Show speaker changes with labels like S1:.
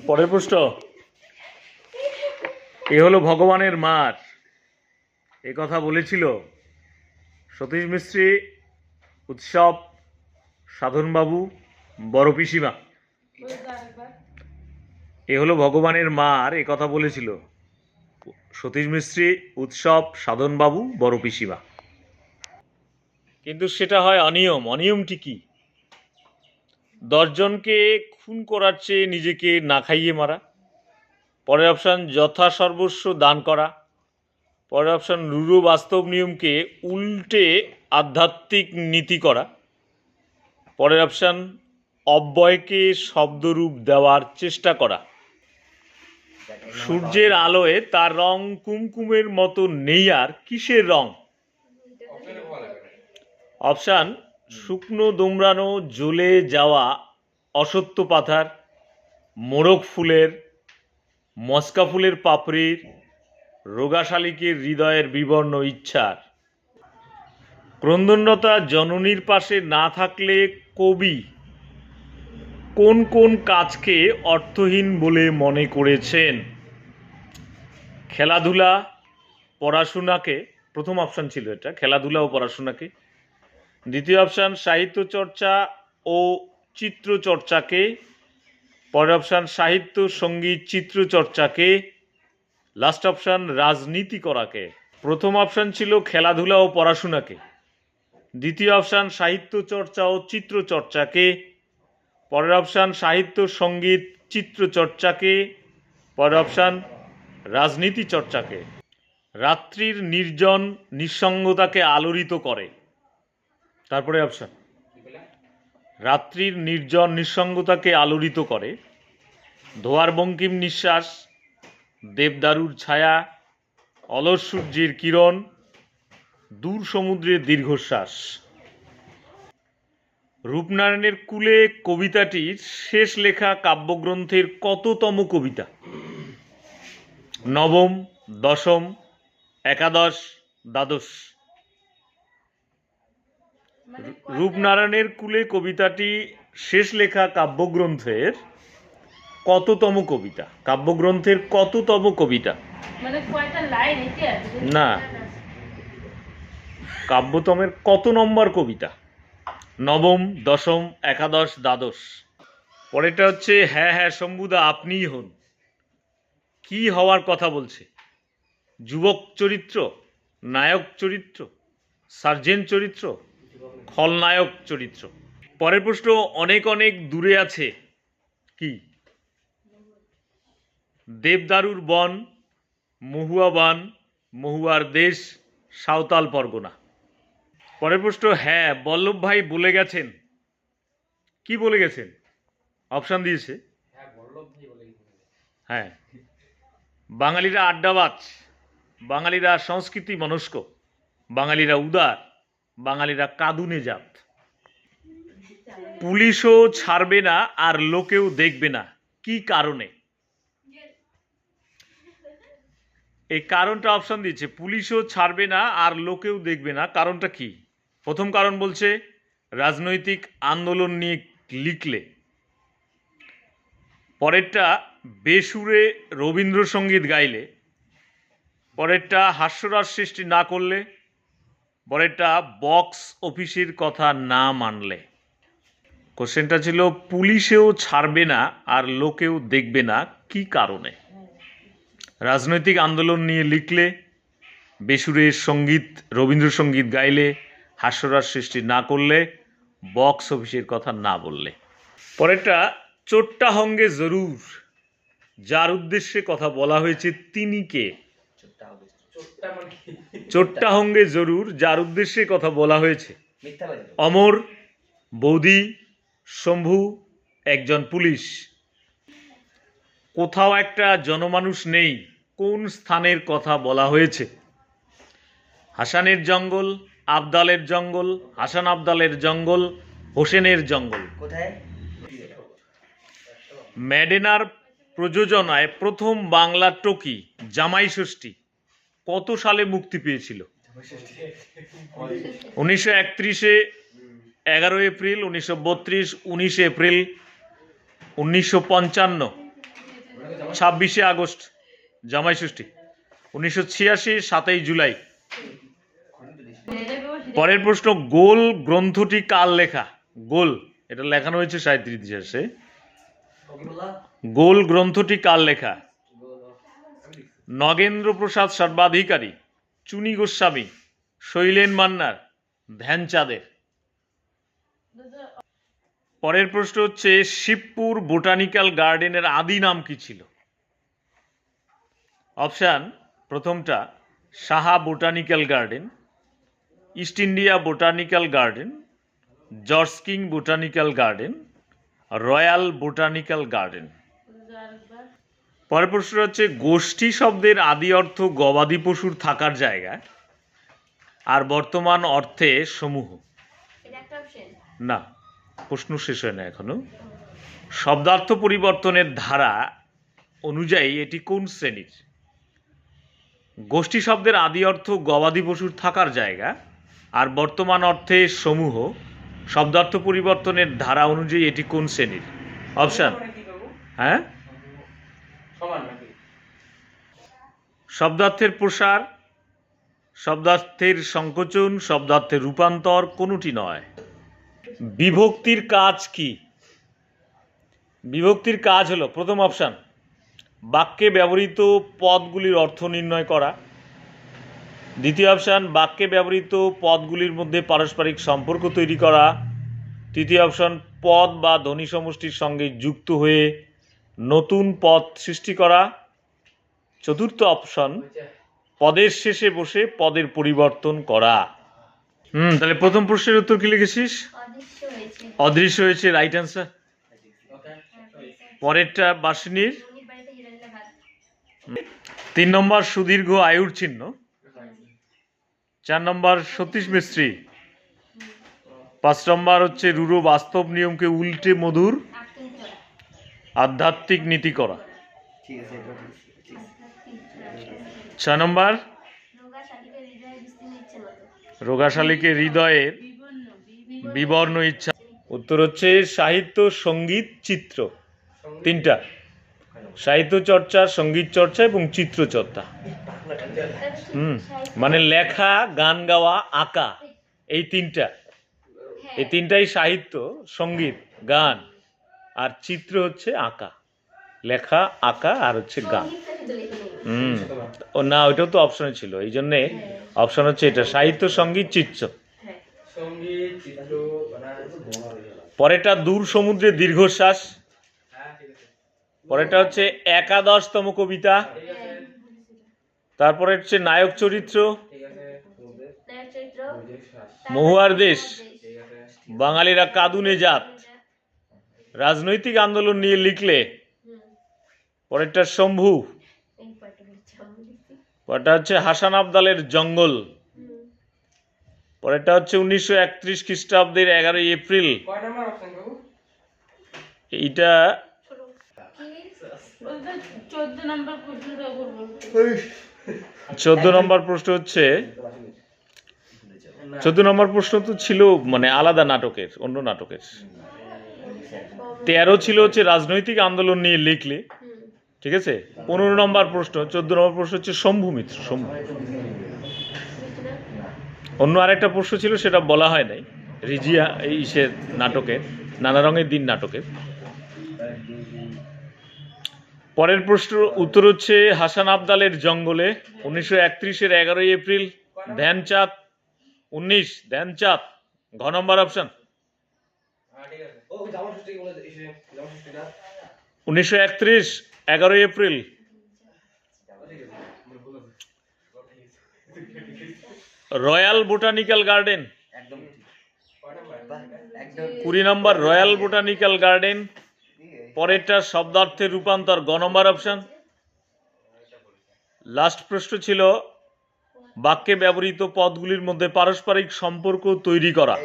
S1: পরের প্রশ্ন। এ হলো ভগবানের মার, এ কথা বলেছিল সতীশ মিস্ত্রি, উৎসব, সাধনবাবু, বড় পিসিমা। এ হলো ভগবানের মার, এ কথা বলেছিল সতীশ মিস্ত্রি, উৎসব, সাধনবাবু, বড় পিসিমা। কিন্তু সেটা হয় অনিয়ম। অনিয়মটি কি? 10 জনকে খুন করার চেয়ে নিজেকে না খাইয়ে মারা। পরের অপশান যথাসর্বস্ব দান করা। পরের অপশান রূঢ় বাস্তব নিয়মকে উল্টে আধ্যাত্মিক নীতি করা। পরের অপশান অব্যয়কে শব্দরূপ দেওয়ার চেষ্টা করা। সূর্যের আলোয় তার রং কুমকুমের মতো নেই, আর কিসের রং? অপশান শুকনো দুমড়ানো জ্বলে যাওয়া অসত্য পাতার, মোরগ ফুলের, মস্কা ফুলের পাপড়ির, রোগা শালিকের হৃদয়ের বিবর্ণ ইচ্ছার। ক্রন্দনরতা জননীর পাশে না থাকলে কবি কোন কোন কাজকে অর্থহীন বলে মনে করেছেন? খেলাধুলা, পড়াশোনাকে, প্রথম অপশান ছিল এটা, খেলাধুলা ও পড়াশোনাকে। দ্বিতীয় অপশান সাহিত্য চর্চা ও চিত্র চর্চাকে। পরের অপশান সাহিত্য, সঙ্গীত, চিত্র চর্চাকে। লাস্ট অপশান রাজনীতি করাকে। প্রথম অপশান ছিল খেলাধুলা ও পড়াশোনাকে। দ্বিতীয় অপশান সাহিত্য চর্চা ও চিত্র চর্চাকে। পরের অপশান সাহিত্য, সঙ্গীত, চিত্র চর্চাকে। পরের অপশান রাজনীতি চর্চাকে। রাত্রির নির্জন নিঃসঙ্গতাকে আলোড়িত করে। তারপরে অপশান রাত্রির নির্জন নিঃসঙ্গতাকে আলোড়িত করে। ধোয়ার বঙ্কিম নিঃশ্বাস, দেবদারুর ছায়া, অলস সূর্যের কিরণ, দূর সমুদ্রের দীর্ঘশ্বাস। রূপনারায়ণের কূলে কবিতাটির শেষ লেখা কাব্যগ্রন্থের কততম কবিতা? নবম, দশম, একাদশ, দ্বাদশ। রূপনারায়ণের কূলে কবিতাটি শেষ লেখা কাব্যগ্রন্থের কততম কবিতা? কাব্যগ্রন্থের কততম কবিতা? না, কাব্যতমের কত নম্বর কবিতা? নবম, দশম, একাদশ, দ্বাদশ। পরেরটা হচ্ছে হ্যাঁ হ্যাঁ শম্ভুদা আপনিই হন। কি হওয়ার কথা বলছে? যুবক চরিত্র, নায়ক চরিত্র, সার্জেন্ট চরিত্র, খলনায়ক চরিত্র। পরের প্রশ্ন অনেক অনেক দূরে আছে কি? দেবদারুর বন, মহুয়া বান, মহুয়ার দেশ, সাঁওতাল পরগনা। পরের প্রশ্ন হ্যাঁ বল্লভ ভাই বলে গেছেন। কি বলে গেছেন? অপশান দিয়েছে। হ্যাঁ, বাঙালিরা আড্ডাবাজ, বাঙালিরা সংস্কৃতি মনস্ক, বাঙালিরা উদার, বাঙালিরা কাঁদুনে জাত। পুলিশও ছাড়বে না আর লোকেও দেখবে না, কি কারণে? এই কারণটা অপশন দিয়েছে, পুলিশও ছাড়বে না আর লোকেও দেখবে না, কারণটা কি? প্রথম কারণ বলছে রাজনৈতিক আন্দোলন নিয়ে লিখলে। পরেরটা বেসুরে রবীন্দ্রসঙ্গীত গাইলে। পরেরটা হাস্যরস সৃষ্টি না করলে। পরেরটা বক্স অফিসের কথা না মানলে। কোশ্চেনটা ছিল পুলিশেও ছাড়বে না আর লোকেও দেখবে না, কি কারণে? রাজনৈতিক আন্দোলন নিয়ে লিখলে, বেসুরের সঙ্গীত, রবীন্দ্রসঙ্গীত গাইলে, হাস্যরস সৃষ্টি না করলে, বক্স অফিসের কথা না বললে। পরেরটা চোট্টা হঙ্গে জরুর, যার উদ্দেশ্যে কথা বলা হয়েছে তিনি কে? চোট্টা হঙ্গে জরুর, যার উদ্দেশ্যে কথা বলা হয়েছে অমর, বৌদি, শম্ভু, একজন পুলিশ। কোথাও একটা জনমানুষ নেই, কোন স্থানের কথা বলা হয়েছে? হাসানের জঙ্গল, আবদালের জঙ্গল, হাসান আবদালের জঙ্গল, হোসেনের জঙ্গল। কোথায়? ম্যাডেনার প্রযোজনায় প্রথম বাংলা টকি জামাই ষষ্ঠী কত সালে মুক্তি পেয়েছিল? 1931-এ, 11 এপ্রিল, 1932, 19 এপ্রিল, 1955, 26 আগস্ট জামাই ষষ্ঠী। 1986 7 জুলাই। পরের প্রশ্ন, গোল গ্রন্থটি কার লেখা? গোল এটা লেখানো হয়েছে সাহিত্যের ইতিহাসে। গোল গ্রন্থটি কার লেখা? নগেন্দ্র প্রসাদ সর্বাধিকারী, চুনী গোস্বামী, শৈলেন মান্নার, ধ্যানচাঁদের। পরের প্রশ্ন হচ্ছে, শিবপুর বোটানিক্যাল গার্ডেনের আদি নাম কি ছিল? অপশান, প্রথমটা Saha botanical garden, east India botanical garden, George king botanical garden, royal botanical garden. পরের প্রশ্ন হচ্ছে, গোষ্ঠী শব্দের আদি অর্থ গবাদি পশুর থাকার জায়গা, আর বর্তমান অর্থে সমূহ। না, প্রশ্ন শেষ হয় না এখনো। শব্দার্থ পরিবর্তনের ধারা অনুযায়ী এটি কোন শ্রেণীর? গোষ্ঠী শব্দের আদি অর্থ গবাদি পশুর থাকার জায়গা, আর বর্তমান অর্থে সমূহ। শব্দার্থ পরিবর্তনের ধারা অনুযায়ী এটি কোন শ্রেণীর? অপশান, হ্যাঁ, শব্দার্থের প্রসার, শব্দার্থের সংকোচন, শব্দার্থের রূপান্তর, কোনোটি নয়। বিভক্তির কাজ কি? বিভক্তির কাজ হলো, প্রথম অপশান, বাক্যে ব্যবহৃত পদগুলির অর্থ নির্ণয় করা। দ্বিতীয় অপশান, বাক্যে ব্যবহৃত পদগুলির মধ্যে পারস্পরিক সম্পর্ক তৈরি করা। তৃতীয় অপশান, পদ বা ধ্বনি সমষ্টির সঙ্গে যুক্ত হয়ে নতুন পদ সৃষ্টি করা। চতুর্থ অপশন, পদের শেষে বসে পদের পরিবর্তন করা। তাহলে প্রথম প্রশ্নের উত্তর কি লিখেছিস? অদৃশ্য হয়েছে, রাইট অ্যান্সার। পরেরটা বাসিনীর। 3 নম্বর সুদীর্ঘ আয়ুর চিহ্ন। 4 নম্বর সতীশ মিস্ত্রি। 5 নম্বর হচ্ছে রূঢ় বাস্তব নিয়মকে উল্টে মধুর আধ্যাত্মিক নীতি করা। 6 নম্বর রোগাশালীকে হৃদয়ের বিবর্ণ ইচ্ছা। উত্তর হচ্ছে সাহিত্য, সঙ্গীত, চিত্র। 3টা, সাহিত্য চর্চা, সঙ্গীত চর্চা এবং চিত্র চর্চা। মানে লেখা, গান গাওয়া, আঁকা, এই 3টা, এই 3টাই সাহিত্য, সঙ্গীত, গান, আর চিত্র হচ্ছে আঁকা। লেখা, আঁকা, আর হচ্ছে গান। ও না, ওইটাও তো অপশনে ছিল, এই জন্যে অপশন হচ্ছে এটা, সাহিত্য, সঙ্গীত, চিত্র। পরেরটা দূর সমুদ্রে দীর্ঘশ্বাস। পরেরটা হচ্ছে 11তম কবিতা। তারপরে হচ্ছে নায়ক চরিত্র, মহুয়ার দেশ, বাঙালিরা কাঁদুনে জাত, রাজনৈতিক আন্দোলন নিয়ে লিখলে। পরেরটা শম্ভু। পরেরটা হচ্ছে হাসান আবদালের জঙ্গল। পরেরটা হচ্ছে 1931 খ্রিস্টাব্দের 11 এপ্রিল। এইটা 14 নম্বর প্রশ্ন হচ্ছে, 14 নম্বর প্রশ্ন তো ছিল মানে আলাদা নাটকের, অন্য নাটকের। 13 ছিল হচ্ছে রাজনৈতিক আন্দোলন নিয়ে লিখলে, ঠিক আছে। 15 নম্বর প্রশ্ন, 14 নম্বর প্রশ্ন হচ্ছে শম্ভু মিত্র, শম্ভু। অন্য আরেকটা প্রশ্ন ছিল, সেটা বলা হয় নাই, রিজিয়া ইসের নাটকের, নানা রঙের দিন নাটকের। পরের প্রশ্ন উত্তর হচ্ছে হাসান আবদালের জঙ্গলে। 1931-এর 11 এপ্রিল। ধ্যানচাঁদ 19, ধ্যানচাঁদ, ঘ নম্বর option. 1931, 11 April. Royal botanical garden, 20 নম্বর, রয়্যাল বোটানিক্যাল গার্ডেন। পরেরটা শব্দার্থের রূপান্তর, গ নম্বর অপশন। লাস্ট প্রশ্ন ছিল বাক্যে ব্যবহৃত পদগুলির মধ্যে পারস্পরিক সম্পর্ক তৈরি করা।